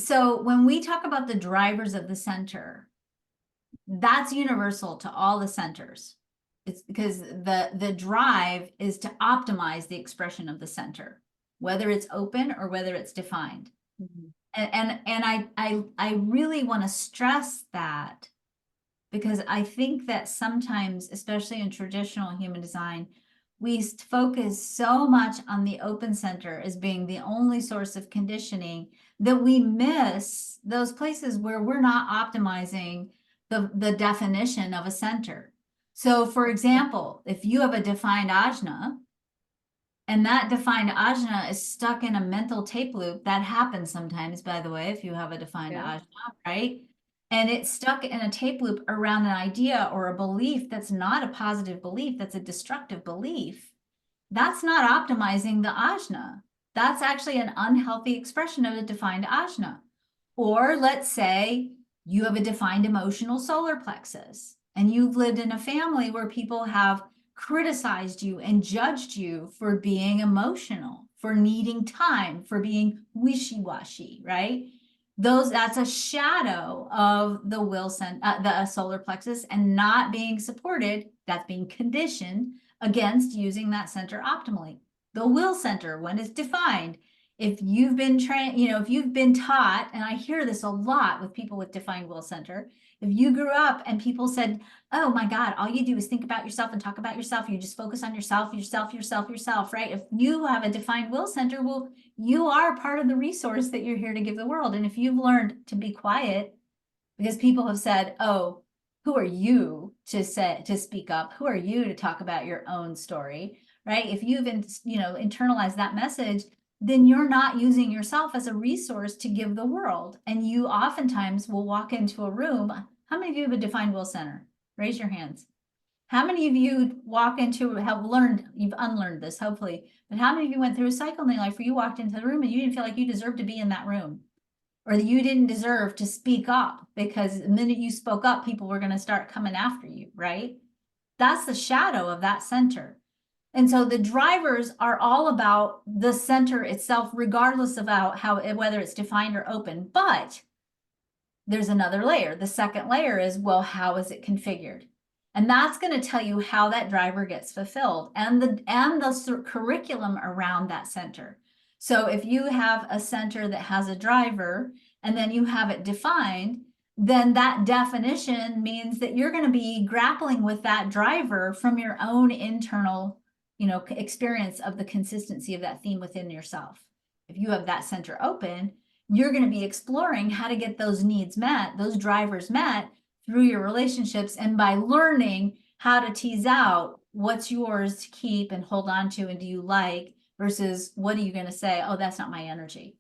So when we talk about the drivers of the center, that's universal to all the centers. It's because the drive is to optimize the expression of the center, whether it's open or whether it's defined. Mhm. And I really want to stress that, because I think that sometimes, especially in traditional human design, we focus so much on the open center as being the only source of conditioning that we miss those places where we're not optimizing the definition of a center. So, for example, if you have a defined ajna, and that defined ajna is stuck in a mental tape loop. That happens sometimes, by the way, if you have a defined Yeah. ajna, right? And it's stuck in a tape loop around an idea or a belief that's not a positive belief, that's a destructive belief. That's not optimizing the ajna. That's actually an unhealthy expression of a defined ajna. Or let's say you have a defined emotional solar plexus and you've lived in a family where people have criticized you and judged you for being emotional, for needing time, for being wishy-washy, right? That's a shadow of the the solar plexus, and not being supported. That's being conditioned against using that center optimally. The will center, when it's defined, if you've been trained, if you've been taught, and I hear this a lot with people with defined will center, if you grew up and people said, oh my God, all you do is think about yourself and talk about yourself, you just focus on yourself, right? If you have a defined will center, well, you are part of the resource that you're here to give the world. And if you've learned to be quiet, because people have said, oh, who are you to speak up? Who are you to talk about your own story, right? If you've internalized that message, then you're not using yourself as a resource to give the world. And you oftentimes will walk into a room. How many of you have a defined will center? Raise your hands. How many of you you've unlearned this, hopefully, but how many of you went through a cycle in your life where you walked into the room and you didn't feel like you deserved to be in that room? Or that you didn't deserve to speak up, because the minute you spoke up, people were going to start coming after you, right? That's the shadow of that center. And so the drivers are all about the center itself, regardless of whether it's defined or open. But there's another layer. The second layer is, well, how is it configured? And that's going to tell you how that driver gets fulfilled, and the curriculum around that center. So if you have a center that has a driver and then you have it defined, then that definition means that you're going to be grappling with that driver from your own internal, experience of the consistency of that theme within yourself. If you have that center open, you're going to be exploring how to get those needs met, those drivers met through your relationships, and by learning how to tease out what's yours to keep and hold on to and do you like, versus what are you going to say, oh, that's not my energy.